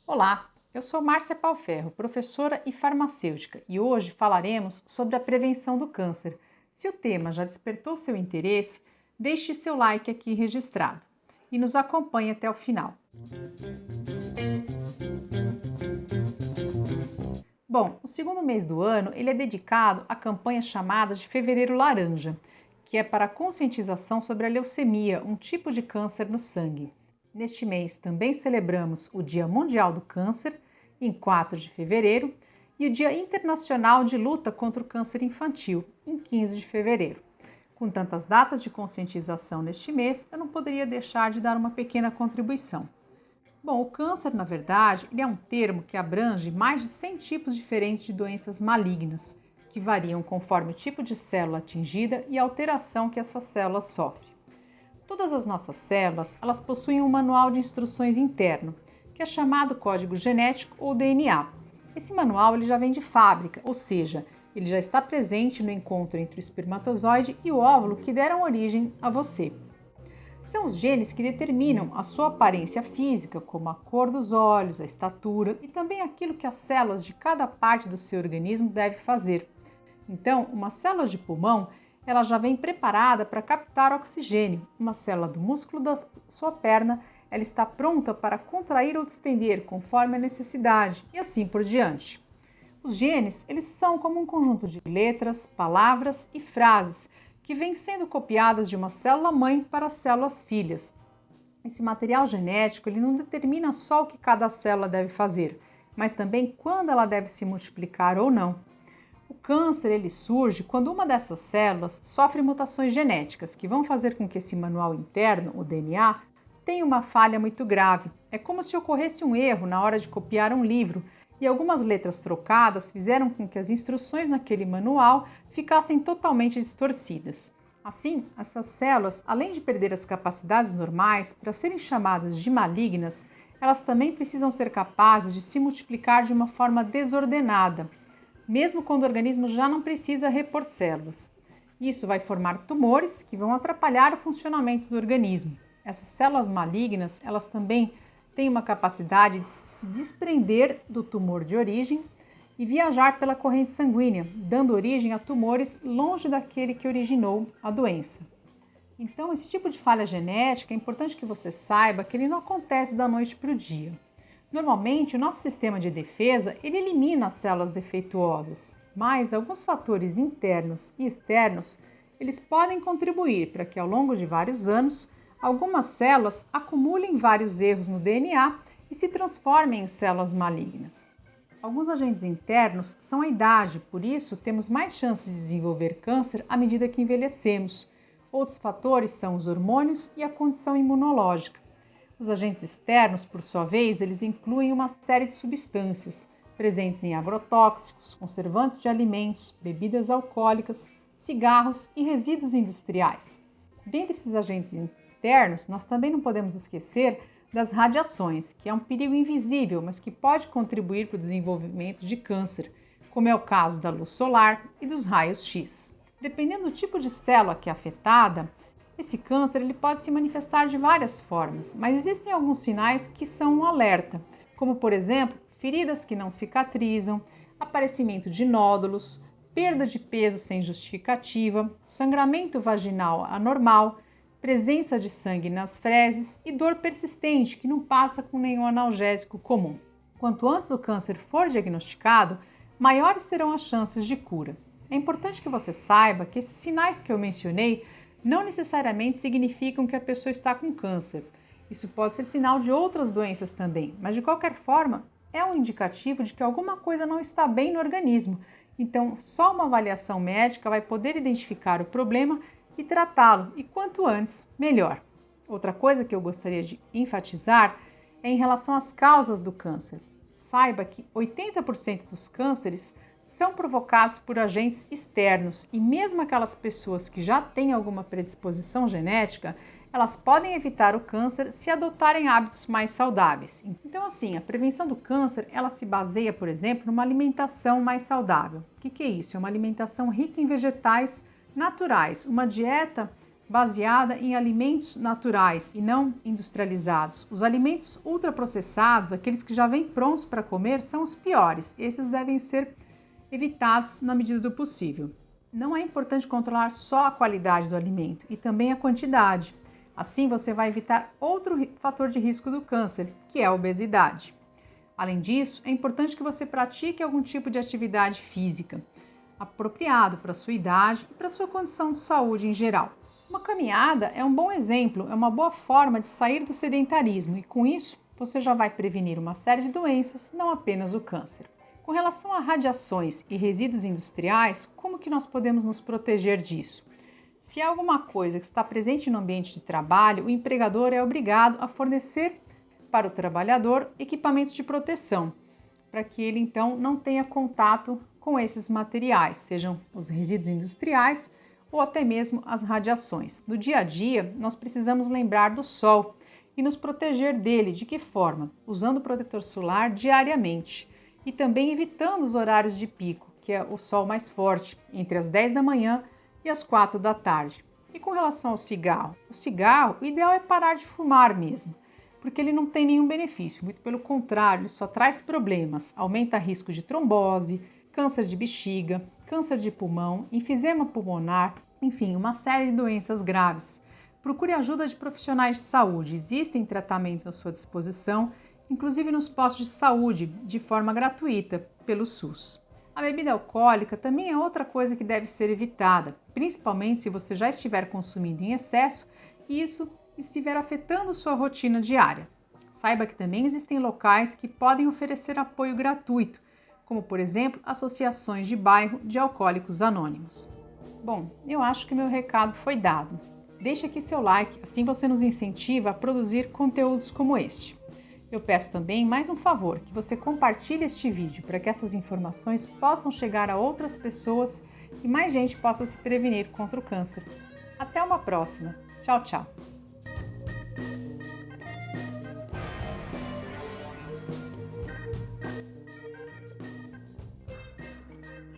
Olá, eu sou Márcia Pauferro, professora e farmacêutica, e hoje falaremos sobre a prevenção do câncer. Se o tema já despertou seu interesse, deixe seu like aqui registrado e nos acompanhe até o final. Bom, o segundo mês do ano ele é dedicado à campanha chamada de Fevereiro Laranja, que é para a conscientização sobre a leucemia, um tipo de câncer no sangue. Neste mês também celebramos o Dia Mundial do Câncer, em 4 de fevereiro, e o Dia Internacional de Luta contra o Câncer Infantil, em 15 de fevereiro. Com tantas datas de conscientização neste mês, eu não poderia deixar de dar uma pequena contribuição. Bom, o câncer, na verdade, ele é um termo que abrange mais de 100 tipos diferentes de doenças malignas, que variam conforme o tipo de célula atingida e a alteração que essa célula sofre. Todas as nossas células, elas possuem um manual de instruções interno, que é chamado código genético ou DNA. Esse manual ele já vem de fábrica, ou seja, ele já está presente no encontro entre o espermatozoide e o óvulo que deram origem a você. São os genes que determinam a sua aparência física, como a cor dos olhos, a estatura e também aquilo que as células de cada parte do seu organismo devem fazer. Então, uma célula de pulmão, ela já vem preparada para captar oxigênio. Uma célula do músculo da sua perna, ela está pronta para contrair ou distender conforme a necessidade e assim por diante. Os genes, eles são como um conjunto de letras, palavras e frases que vêm sendo copiadas de uma célula-mãe para células filhas. Esse material genético ele não determina só o que cada célula deve fazer, mas também quando ela deve se multiplicar ou não. O câncer ele surge quando uma dessas células sofre mutações genéticas que vão fazer com que esse manual interno, o DNA, tenha uma falha muito grave. É como se ocorresse um erro na hora de copiar um livro e algumas letras trocadas fizeram com que as instruções naquele manual ficassem totalmente distorcidas. Assim, essas células, além de perder as capacidades normais para serem chamadas de malignas, elas também precisam ser capazes de se multiplicar de uma forma desordenada, mesmo quando o organismo já não precisa repor células. Isso vai formar tumores que vão atrapalhar o funcionamento do organismo. Essas células malignas, elas também têm uma capacidade de se desprender do tumor de origem e viajar pela corrente sanguínea, dando origem a tumores longe daquele que originou a doença. Então, esse tipo de falha genética é importante que você saiba que ele não acontece da noite para o dia. Normalmente, o nosso sistema de defesa ele elimina as células defeituosas, mas alguns fatores internos e externos eles podem contribuir para que ao longo de vários anos algumas células acumulem vários erros no DNA e se transformem em células malignas. Alguns agentes internos são a idade, por isso temos mais chances de desenvolver câncer à medida que envelhecemos. Outros fatores são os hormônios e a condição imunológica. Os agentes externos, por sua vez, eles incluem uma série de substâncias presentes em agrotóxicos, conservantes de alimentos, bebidas alcoólicas, cigarros e resíduos industriais. Dentre esses agentes externos, nós também não podemos esquecer das radiações, que é um perigo invisível, mas que pode contribuir para o desenvolvimento de câncer, como é o caso da luz solar e dos raios X. Dependendo do tipo de célula que é afetada, esse câncer ele pode se manifestar de várias formas, mas existem alguns sinais que são um alerta, como por exemplo, feridas que não cicatrizam, aparecimento de nódulos, perda de peso sem justificativa, sangramento vaginal anormal, presença de sangue nas fezes e dor persistente que não passa com nenhum analgésico comum. Quanto antes o câncer for diagnosticado, maiores serão as chances de cura. É importante que você saiba que esses sinais que eu mencionei não necessariamente significam que a pessoa está com câncer. Isso pode ser sinal de outras doenças também, mas de qualquer forma é um indicativo de que alguma coisa não está bem no organismo. Então, só uma avaliação médica vai poder identificar o problema e tratá-lo, e quanto antes, melhor. Outra coisa que eu gostaria de enfatizar é em relação às causas do câncer. Saiba que 80% dos cânceres são provocados por agentes externos e mesmo aquelas pessoas que já têm alguma predisposição genética, elas podem evitar o câncer se adotarem hábitos mais saudáveis. Então, assim, a prevenção do câncer, ela se baseia, por exemplo, numa alimentação mais saudável. O que é isso? É uma alimentação rica em vegetais naturais, uma dieta baseada em alimentos naturais e não industrializados. Os alimentos ultraprocessados, aqueles que já vêm prontos para comer, são os piores. Esses devem ser evitados na medida do possível. Não é importante controlar só a qualidade do alimento e também a quantidade. Assim, você vai evitar outro fator de risco do câncer, que é a obesidade. Além disso, é importante que você pratique algum tipo de atividade física apropriado para a sua idade e para a sua condição de saúde em geral. Uma caminhada é um bom exemplo, é uma boa forma de sair do sedentarismo e, com isso, você já vai prevenir uma série de doenças, não apenas o câncer. Com relação a radiações e resíduos industriais, como que nós podemos nos proteger disso? Se há alguma coisa que está presente no ambiente de trabalho, o empregador é obrigado a fornecer para o trabalhador equipamentos de proteção, para que ele então não tenha contato com esses materiais, sejam os resíduos industriais ou até mesmo as radiações. No dia a dia, nós precisamos lembrar do sol e nos proteger dele. De que forma? Usando protetor solar diariamente e também evitando os horários de pico, que é o sol mais forte, entre as 10 da manhã e as 4 da tarde. E com relação ao cigarro? O ideal é parar de fumar mesmo, porque ele não tem nenhum benefício, muito pelo contrário, ele só traz problemas, aumenta risco de trombose, câncer de bexiga, câncer de pulmão, enfisema pulmonar, enfim, uma série de doenças graves. Procure ajuda de profissionais de saúde, existem tratamentos à sua disposição, inclusive nos postos de saúde, de forma gratuita, pelo SUS. A bebida alcoólica também é outra coisa que deve ser evitada, principalmente se você já estiver consumindo em excesso e isso estiver afetando sua rotina diária. Saiba que também existem locais que podem oferecer apoio gratuito, como por exemplo, associações de bairro de alcoólicos anônimos. Bom, eu acho que meu recado foi dado. Deixe aqui seu like, assim você nos incentiva a produzir conteúdos como este. Eu peço também mais um favor, que você compartilhe este vídeo para que essas informações possam chegar a outras pessoas e mais gente possa se prevenir contra o câncer. Até uma próxima. Tchau, tchau!